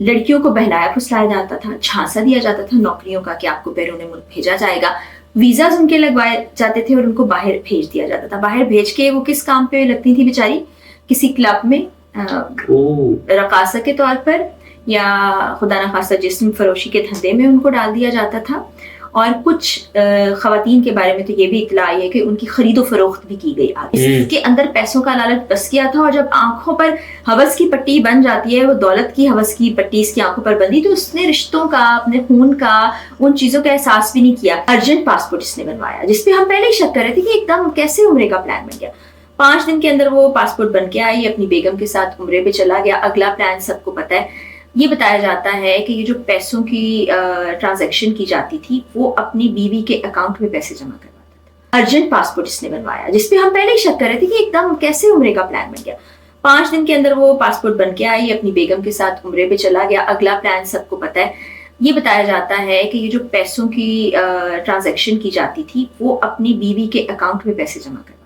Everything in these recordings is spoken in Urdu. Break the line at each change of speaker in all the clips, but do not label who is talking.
لڑکیوں کو بہلایا پھسلایا جاتا تھا, جھانسا دیا جاتا تھا نوکریوں کا کہ آپ کو بیرون ملک بھیجا جائے گا, ویزاز ان کے لگوائے جاتے تھے اور ان کو باہر بھیج دیا جاتا تھا. باہر بھیج کے وہ کس کام پہ لگتی تھی بیچاری؟ کسی کلب میں رقاصہ کے طور پر, یا خدا نخواستہ جسم فروشی کے دھندے میں ان کو ڈال دیا جاتا تھا. اور کچھ خواتین کے بارے میں تو یہ بھی اطلاع آئی ہے کہ ان کی خرید و فروخت بھی کی گئی. اس کے اندر پیسوں کا لالچ بس گیا تھا, اور جب آنکھوں پر ہوس کی پٹی بن جاتی ہے, وہ دولت کی ہوس کی پٹی اس کی آنکھوں پر بندی, تو اس نے رشتوں کا, اپنے خون کا, ان چیزوں کا احساس بھی نہیں کیا. ارجنٹ پاسپورٹ اس نے بنوایا, جس پہ ہم پہلے ہی شک کر رہے تھے کہ ایک دم کیسے عمرے کا پلان بن گیا. 5 دن کے اندر وہ پاسپورٹ بن کے آئی, اپنی بیگم کے ساتھ عمرے پہ چلا گیا. اگلا پلان سب کو پتہ ہے. یہ بتایا جاتا ہے کہ یہ جو پیسوں کی ٹرانزیکشن کی جاتی تھی, وہ اپنی بیوی کے اکاؤنٹ میں پیسے جمع کرواتا تھا. ارجنٹ پاسپورٹ اس نے بنوایا, جس پہ ہم پہلے ہی شک کر رہے تھے کہ ایک دم کیسے عمرے کا پلان بن گیا. 5 دن کے اندر وہ پاسپورٹ بن کے آئی, اپنی بیگم کے ساتھ عمرے پہ چلا گیا. اگلا پلان سب کو پتہ ہے. یہ بتایا جاتا ہے کہ یہ جو پیسوں کی ٹرانزیکشن کی جاتی تھی, وہ اپنی بیوی کے اکاؤنٹ میں پیسے جمع کرواتا.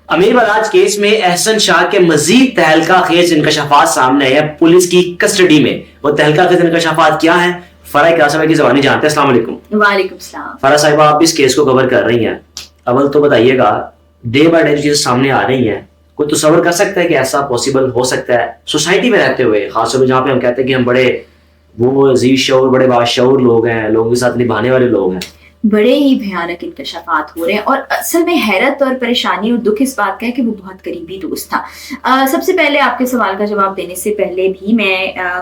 امیر بلاج کیس میں احسن شاہ کے مزید تہلکہ خیز انکشافات سامنے آئے ہیں پولیس کی کسٹڈی میں. وہ تہلکہ خیز انکشافات کیا ہیں, فرح اقرا صاحبہ کی زبانی جانتے ہیں. السلام علیکم.
وعلیکم السلام.
فرح صاحبہ, آپ اس کیس کو کور کر رہی ہیں, اول تو بتائیے گا ڈے بائی ڈے جو چیزیں سامنے آ رہی ہیں, کوئی تصور کر سکتا ہے کہ ایسا پاسبل ہو سکتا ہے سوسائٹی میں رہتے ہوئے, خاص طور پہ جہاں پہ ہم کہتے ہیں کہ ہم بڑے وہ ذی شعور, بڑے باشعور لوگ ہیں, لوگوں کے ساتھ نبھانے والے لوگ ہیں.
بڑے ہی بھیانک انکشافات ہو رہے ہیں, اور اصل میں حیرت اور پریشانی اور دکھ اس بات کا ہے کہ وہ بہت قریبی دوست تھا. سب سے پہلے آپ کے سوال کا جواب دینے سے پہلے بھی میں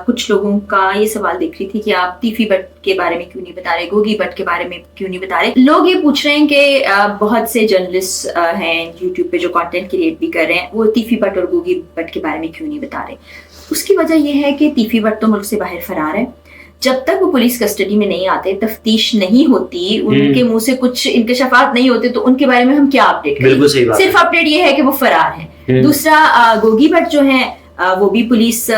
کچھ لوگوں کا یہ سوال دیکھ رہی تھی کہ آپ تیفی بٹ کے بارے میں کیوں نہیں بتا رہے, گوگی بٹ کے بارے میں کیوں نہیں بتا رہے. لوگ یہ پوچھ رہے ہیں کہ بہت سے جرنلسٹ ہیں یوٹیوب پہ جو کانٹینٹ کریٹ بھی کر رہے ہیں, وہ تیفی بٹ اور گوگی بٹ کے بارے میں کیوں نہیں بتا رہے. اس کی وجہ یہ ہے کہ تیفی بٹ تو ملک سے باہر فرار ہے. جب تک وہ پولیس کسٹڈی میں نہیں آتے, تفتیش نہیں ہوتی, ان کے منہ سے کچھ انکشافات نہیں ہوتے, تو ان کے بارے میں ہم کیا اپڈیٹ کریں. صرف اپڈیٹ یہ ہے کہ وہ فرار ہیں. دوسرا, گوگی بٹ جو ہیں وہ بھی پولیس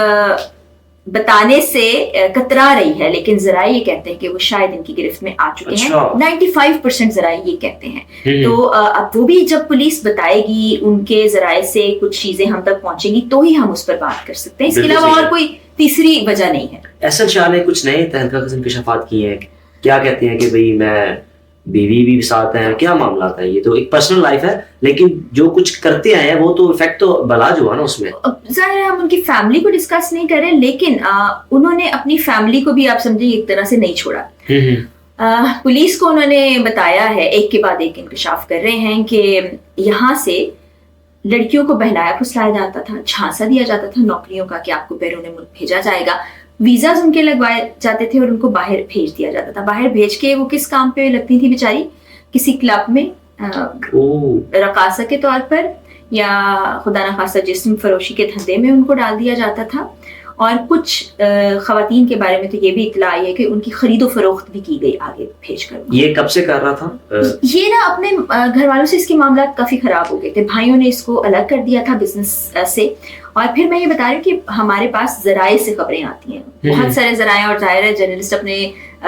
بتانے سے کترا رہی ہے, لیکن ذرائع یہ کہتے ہیں کہ وہ شاید ان کی گرفت میں آ چکے ہیں. 95% ذرائع یہ کہتے ہیں. تو اب وہ بھی جب پولیس بتائے گی, ان کے ذرائع سے کچھ چیزیں ہم تک پہنچیں گی, تو ہی ہم اس پر بات کر سکتے ہیں. اس کے علاوہ اور کوئی تیسری وجہ نہیں ہے.
احسن شاہ نے کچھ نئے تہلکہ خیز انکشافات کیے ہیں, کیا کہتے ہیں کہ بھئی میں بیوی بھی ساتھ ہیں, کیا معاملات ہیں؟ یہ تو ایک پرسنل لائف ہے, لیکن جو کچھ کرتے آئے ہیں وہ تو افیکٹ تو بلاج ہوا نا اس میں.
ظاہر ہے ہم ان کی فیملی کو ڈسکس نہیں کر رہے, لیکن انہوں نے اپنی فیملی کو بھی آپ سمجھیں ایک طرح سے نہیں چھوڑا. پولیس کو انہوں نے بتایا ہے, ایک کے بعد ایک انکشاف کر رہے ہیں کہ یہاں سے لڑکیوں کو بہلایا پھسلایا جاتا تھا, جھانسا دیا جاتا تھا نوکریوں کا کہ آپ کو بیرون ملک بھیجا جائے گا. ویزاز ان کے لگوائے جاتے تھے اور ان کو باہر بھیج دیا جاتا تھا. باہر بھیج کے وہ کس کام پہ لگتی تھی بیچاری؟ کسی کلب میں رقاصہ کے طور پر, یا خدا نخواستہ جسم فروشی کے دھندے میں ان کو ڈال دیا جاتا تھا. اور کچھ خواتین کے بارے میں تو یہ بھی اطلاع آئی ہے کہ ان کی خرید و فروخت بھی کی گئی آگے بھیج کر.
یہ کب سے کر رہا تھا
یہ نا اپنے گھر والوں سے اس کے معاملات کافی خراب ہو گئے تھے. بھائیوں نے اس کو الگ کر دیا تھا بزنس سے. اور پھر میں یہ بتا رہی ہوں کہ ہمارے پاس ذرائع سے خبریں آتی ہیں, بہت سارے ذرائع, اور ظاہر ہے جرنلسٹ اپنے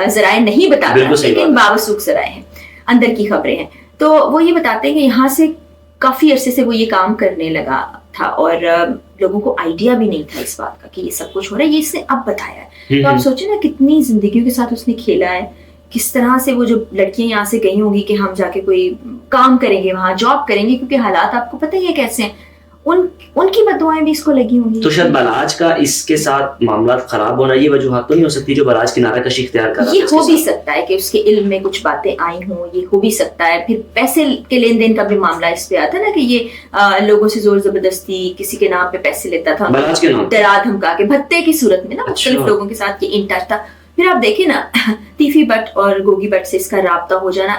ذرائع نہیں بتاتے, لیکن باوثوق ذرائع ہیں, اندر کی خبریں ہیں. تو وہ یہ بتاتے ہیں کہ یہاں سے کافی عرصے سے وہ یہ کام کرنے لگا تھا, اور لوگوں کو آئیڈیا بھی نہیں تھا اس بات کا کہ یہ سب کچھ ہو رہا ہے. یہ اس نے اب بتایا ہے. تو آپ سوچیں نا کتنی زندگیوں کے ساتھ اس نے کھیلا ہے, کس طرح سے وہ جو لڑکیاں یہاں سے گئی ہوں گی کہ ہم جا کے کوئی کام کریں گے, وہاں جاب کریں گے, کیونکہ حالات آپ کو پتہ ہی ہے کیسے ہیں, ان کی بددعائیں بھی اس کو لگی ہوں گی.
تو شاید بلاج کا اس کے ساتھ معاملات خراب ہونا یہ وجوہات تو نہیں ہو سکتی جو بلاج کی نعرہ کشی اختیار کر رہا ہے؟
یہ ہو بھی سکتا ہے کہ اس کے علم میں کچھ باتیں آئی ہوں, یہ ہو بھی سکتا ہے. پھر پیسے کے لین دین کا بھی معاملہ اس پہ آتا ہے نا, کہ یہ لوگوں سے زور زبردستی کسی کے نام پہ پیسے لیتا تھا,
بلاج کے نام
ڈرا دھمکا کے, بھتے کی صورت میں نا, مختلف لوگوں کے ساتھ یہ ان ٹچ تھا. پھر آپ دیکھیں نا تیفی بٹ اور گوگی بٹ سے اس کا رابطہ ہو جانا,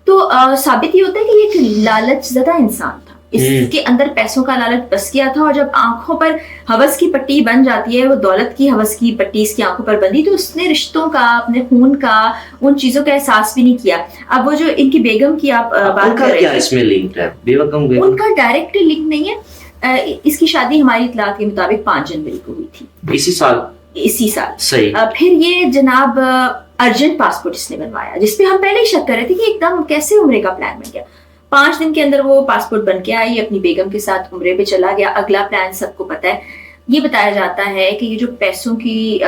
تو ثابت یہ ہوتا ہے کہ یہ ایک لالچ زدہ انسان تھا. اس کے اندر پیسوں کا لالچ بس گیا تھا, اور جب آنکھوں پر ہوس کی پٹی بن جاتی ہے, وہ دولت کی ہوس کی پٹی اس کی آنکھوں پر بندی, تو اس نے رشتوں کا, اپنے خون کا, ان چیزوں کا احساس بھی نہیں کیا. اب وہ جو ان کی بیگم کی آپ بات کر رہے ہیں, ان کا ڈائریکٹ لنک نہیں ہے. اس کی شادی ہماری اطلاعات کے مطابق 5 جنوری کو ہوئی تھی, اسی سال. پھر یہ جناب ارجنٹ پاسپورٹ اس نے بنوایا, جس پہ ہم پہلے ہی شک کر رہے تھے کہ ایک دم کیسے عمرے کا پلان بن گیا. 5 دن کے اندر وہ پاسپورٹ بن کے آئی, اپنی بیگم کے ساتھ عمرے پہ چلا گیا. اگلا پلان سب کو پتہ ہے. یہ بتایا جاتا ہے کہ یہ جو پیسوں کی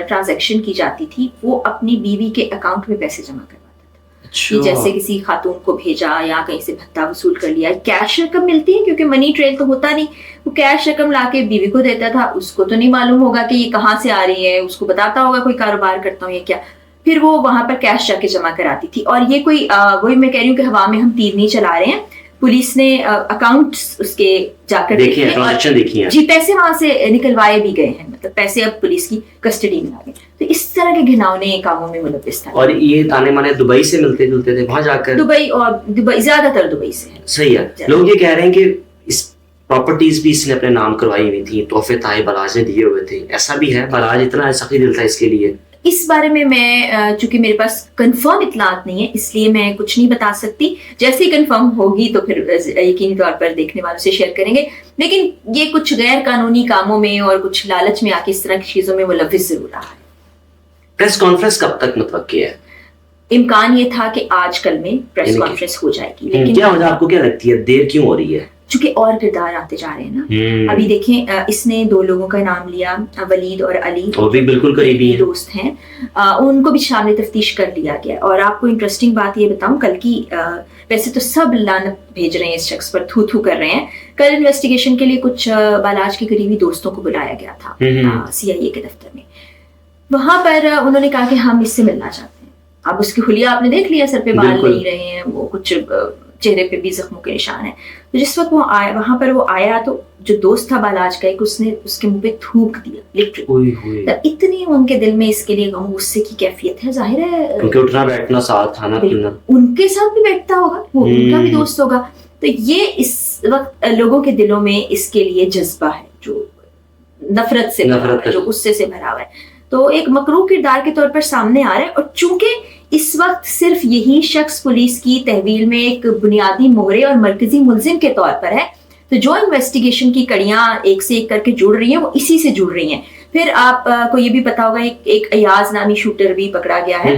ٹرانزیکشن کی جاتی تھی وہ اپنی بیوی کے اکاؤنٹ میں پیسے جمع کرواتا تھا، کہ جیسے کسی خاتون کو بھیجا یا کہیں سے بھتہ وصول کر لیا، کیش رقم ملتی ہے کیونکہ منی ٹریل تو ہوتا نہیں، وہ کیش رقم لا کے بیوی کو دیتا تھا، اس کو تو نہیں معلوم ہوگا کہ یہ کہاں سے آ رہی ہے، اس کو بتاتا ہوگا کوئی کاروبار کرتا ہوں یا کیا، پھر وہ وہاں پر کیش جا کے جمع کراتی تھی. اور یہ کوئی وہی میں کہہ رہی ہوں کہ ہوا میں ہم تیر نہیں چلا رہے ہیں، پولیس نے اکاؤنٹس اس کے جا کر دیکھے، جی پیسے وہاں سے نکلوائے بھی گئے ہیں، مطلب پیسے اب پولیس کی کسٹڈی میں آ گئے. تو اس طرح کے گھناؤنے کاموں میں ملوث تھا.
اور یہ تانے مانے دبئی سے ملتے جلتے تھے وہاں جا کر،
دبئی زیادہ تر دبئی سے ہے.
صحیح ہے. لوگ یہ کہہ رہے ہیں کہ اس پراپرٹیز بھی اس نے اپنے نام کروائی ہوئی تھیں، تحفے تھائے بلاج نے دیے ہوئے تھے، ایسا بھی ہے؟ بلاج اتنا سخی دل تھا اس کے لیے؟
اس بارے میں چونکہ میرے پاس کنفرم اطلاعات نہیں ہے اس لیے میں کچھ نہیں بتا سکتی. جیسے ہی کنفرم ہوگی تو پھر یقینی طور پر دیکھنے والوں سے شیئر کریں گے. لیکن یہ کچھ غیر قانونی کاموں میں اور کچھ لالچ میں آ کے اس طرح کی چیزوں میں ملوث ضرور رہا ہے.
پریس کانفرنس کب تک متوقع ہے؟
امکان یہ تھا کہ آج کل میں پریس کانفرنس ہو جائے گی. لیکن
کیا وجہ آپ کو کیا لگتی ہے دیر کیوں ہو رہی ہے؟
چونکہ اور کردار آتے جا رہے ہیں نا. ابھی دیکھیں اس نے 2 لوگوں کا نام لیا، ولید اور علی،
وہ بھی بالکل قریبی
دوست ہیں، ان کو بھی شامل تفتیش کر لیا گیا. اور آپ کو انٹرسٹنگ بات یہ بتاؤں، کل کی ویسے تو سب لعنت بھیج رہے ہیں اس شخص پر، تھو تھو کر رہے ہیں. کل انویسٹیگیشن کے لیے کچھ بالاج کے قریبی دوستوں کو بلایا گیا تھا CIA کے دفتر میں. وہاں پر انہوں نے کہا کہ ہم اس سے ملنا چاہتے ہیں. اب اس کی حلیہ آپ نے دیکھ لیا، سر پہ بال نہیں رہے ہیں، وہ کچھ چہرے پہ بھی زخموں کے نشان ہیں. تو جس وقت وہ آیا وہاں پر، وہ آیا تو جو دوست تھا بالاج کا ایک، اس نے اس کے منہ پہ تھوک دیا لٹرلی. اتنی ان کے دل میں اس کے لیے غم غصے کی کیفیت ہے. ظاہر ہے
کیونکہ اٹھنا بیٹھنا ساتھ، کھانا پینا
ان کے ساتھ بھی بیٹھتا ہوگا، وہ ان کا بھی دوست ہوگا. تو یہ اس وقت لوگوں کے دلوں میں اس کے لیے جذبہ ہے جو نفرت سے بھرا ہوا ہے، جو غصے سے بھرا ہوا ہے. تو ایک مکروہ کردار کے طور پر سامنے آ رہا ہے. اور چونکہ اس وقت صرف یہی شخص پولیس کی تحویل میں ایک بنیادی مہرے اور مرکزی ملزم کے طور پر ہے، تو جو انویسٹیگیشن کی کڑیاں ایک سے ایک کر کے جڑ رہی ہیں وہ اسی سے جڑ رہی ہیں. پھر آپ کو یہ بھی پتا ہوگا ایک ایاز نامی شوٹر بھی پکڑا گیا ہے.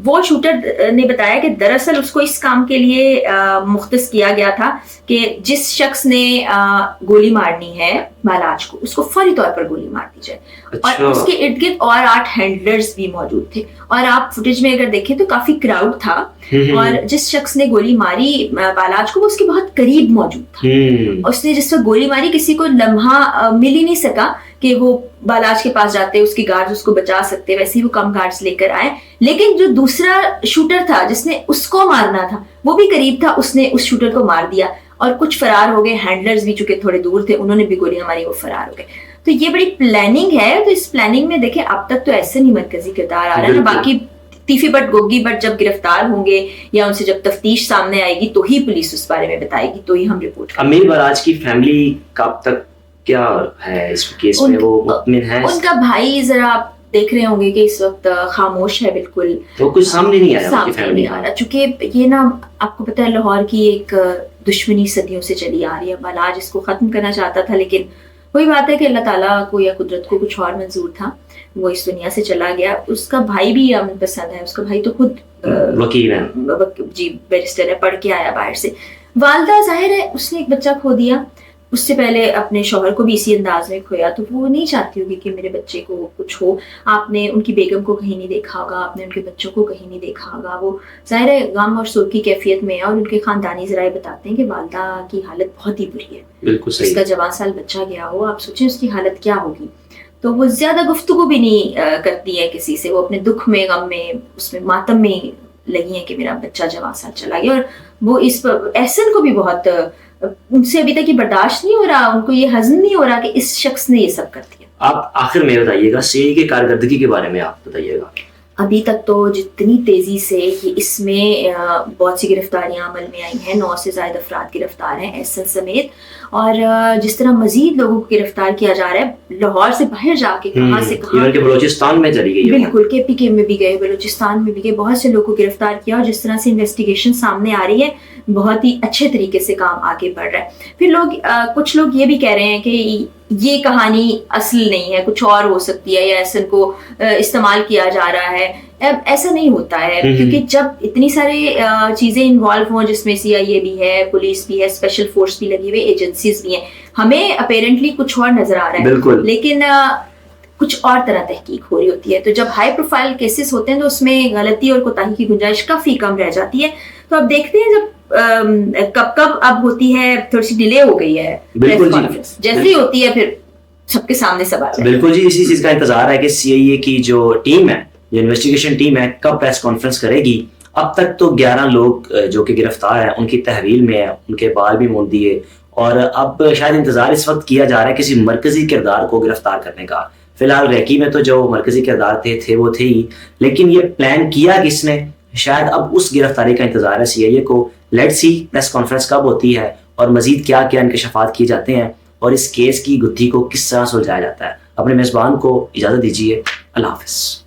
وہ شوٹر نے بتایا کہ دراصل اس کو اس کام کے لیے مختص کیا گیا تھا کہ جس شخص نے گولی مارنی ہے بالاج کو، اس کو فوری طور پر گولی مار دی جائے. اور اس کے ارد گرد اور 8 ہینڈلرز بھی موجود تھے. اور آپ فوٹیج میں اگر دیکھیں تو کافی کراؤڈ تھا، اور جس شخص نے گولی ماری بالاج کو وہ اس کے بہت قریب موجود تھا. اس نے جس وقت گولی ماری کسی کو لمحہ مل ہی نہیں سکا کہ وہ بالاج کے پاس جاتے، اس کی گارڈز اس کو بچا سکتے، ویسے ہی وہ کم گارڈز لے کر آئے. لیکن جو دوسرا شوٹر تھا جس نے اس کو مارنا تھا وہ بھی قریب تھا، اس نے اس شوٹر کو مار دیا. اور کچھ فرار ہو گئے. ہینڈلرز بھی چونکہ تھوڑے دور تھے، انہوں نے بھی گولیاں ماری، وہ فرار ہو گئے. تو یہ بڑی پلاننگ ہے. تو اس پلاننگ میں دیکھیں اب تک تو ایسے نہیں مرکزی کردار آ رہا ہے. باقی تیفی بٹ گوگی بٹ جب گرفتار ہوں گے یا ان سے جب تفتیش سامنے آئے گی تو ہی پولیس اس بارے میں بتائے گی، تو ہی ہم رپورٹ کریں گے.
امیر بالاج کی فیملی کا اب تک کیا ہے اس کیس میں؟ وہ مطمئن ہے؟
ان کا بھائی ذرا آپ دیکھ رہے ہوں گے کہ اس وقت خاموش ہے، بالکل
تو کچھ سامنے نہیں آ رہا.
چونکہ یہ نا آپ کو پتہ ہے لاہور کی ایک دشمنی صدیوں سے چلی آ رہی ہے. بالاج اس کو ختم کرنا چاہتا تھا، لیکن وہی بات ہے کہ اللہ تعالیٰ کو یا قدرت کو کچھ اور منظور تھا، وہ اس دنیا سے چلا گیا. اس کا بھائی بھی امن پسند ہے. اس کا بھائی تو خود
وکیل ہے،
جی بیرسٹر ہے، پڑھ کے آیا باہر سے. والدہ ظاہر ہے اس نے ایک بچہ کھو دیا، اس سے پہلے اپنے شوہر کو بھی اسی انداز میں کھویا، تو وہ نہیں چاہتی ہوگی کہ میرے بچے کو کچھ ہو. آپ نے ان کی بیگم کو کہیں نہیں دیکھا ہوگا، آپ نے ان کے بچوں کو کہیں نہیں دیکھا ہوگا. وہ ظاہر ہے غم اور سوگ کی کیفیت میں ہے. اور ان کے خاندانی ذرائع بتاتے ہیں کہ والدہ کی حالت بہت ہی بری ہے.
بالکل صحیح.
اس کا جوان سال بچہ گیا ہو، آپ سوچیں اس کی حالت کیا ہوگی. تو وہ زیادہ گفتگو بھی نہیں کرتی ہے کسی سے. وہ اپنے دکھ میں، غم میں، اس میں ماتم میں لگی ہیں کہ میرا بچہ جوان سال چلا گیا. اور وہ اس پر احسن کو بھی بہت، ان سے ابھی تک یہ برداشت نہیں ہو رہا، ان کو یہ ہضم نہیں ہو رہا کہ اس شخص نے یہ سب کر دیا.
آپ آخر میں بتائیے گا CI کی کارکردگی کے بارے میں آپ بتائیے گا.
ابھی تک تو جتنی تیزی سے کہ اس میں بہت سی گرفتاریاں عمل میں آئی ہیں، 9 سے زائد افراد گرفتار ہیں احسن سمیت. اور جس طرح مزید لوگوں کو گرفتار کیا جا رہا ہے لاہور سے باہر جا کے، کہاں سے کہاں،
بلوچستان میں چلی گئی،
بالکل KPK میں بھی گئے، بلوچستان میں بھی گئے، بہت سے لوگوں کو گرفتار کیا. اور جس طرح سے انویسٹیگیشن سامنے آ رہی ہے بہت ہی اچھے طریقے سے کام آگے بڑھ رہا ہے. پھر کچھ لوگ یہ بھی کہہ رہے ہیں کہ یہ کہانی اصل نہیں ہے، کچھ اور ہو سکتی ہے، یا ایسن کو استعمال کیا جا رہا ہے. ایسا نہیں ہوتا ہے، کیونکہ جب اتنی ساری چیزیں انوالو ہوں، جس میں CIA بھی ہے، پولیس بھی ہے، اسپیشل فورس بھی لگی ہوئی، ایجنسیز بھی ہیں، ہمیں اپیرنٹلی کچھ اور نظر آ رہا ہے
بالکل،
لیکن کچھ اور طرح تحقیق ہو رہی ہوتی ہے. تو جب ہائی پروفائل کیسز ہوتے ہیں تو اس میں غلطی اور کوتاہی کی گنجائش کافی کم رہ جاتی ہے. تو اب دیکھتے ہیں جب کب اب ہوتی ہے، تھوڑی سی ڈیلے ہو گئی ہے
بالکل
جیسے ہی ہوتی ہے پھر سب کے سامنے سب آ جائے.
بالکل جی، اسی چیز کا انتظار ہے کہ CIA کی جو ٹیم ہے، جو انویسٹیگیشن ٹیم ہے، کب پریس کانفرنس کرے گی. اب تک تو 11 لوگ جو کہ گرفتار ہیں، ان کی تحویل میں ہے، ان کے بال بھی مول دیے، اور اب شاید انتظار اس وقت کیا جا رہا ہے کسی مرکزی کردار کو گرفتار کرنے کا. فی الحال ریکی میں تو جو مرکزی کردار تھے وہ تھے ہی، لیکن یہ پلان کیا کس نے، شاید اب اس گرفتاری کا انتظار ہے CIA کو. لیٹس سی پریس کانفرنس کب ہوتی ہے اور مزید کیا کیا انکشافات کیے جاتے ہیں اور اس کیس کی گتھی کو کس طرح سلجھایا جاتا ہے. اپنے میزبان کو اجازت دیجیے، اللہ حافظ.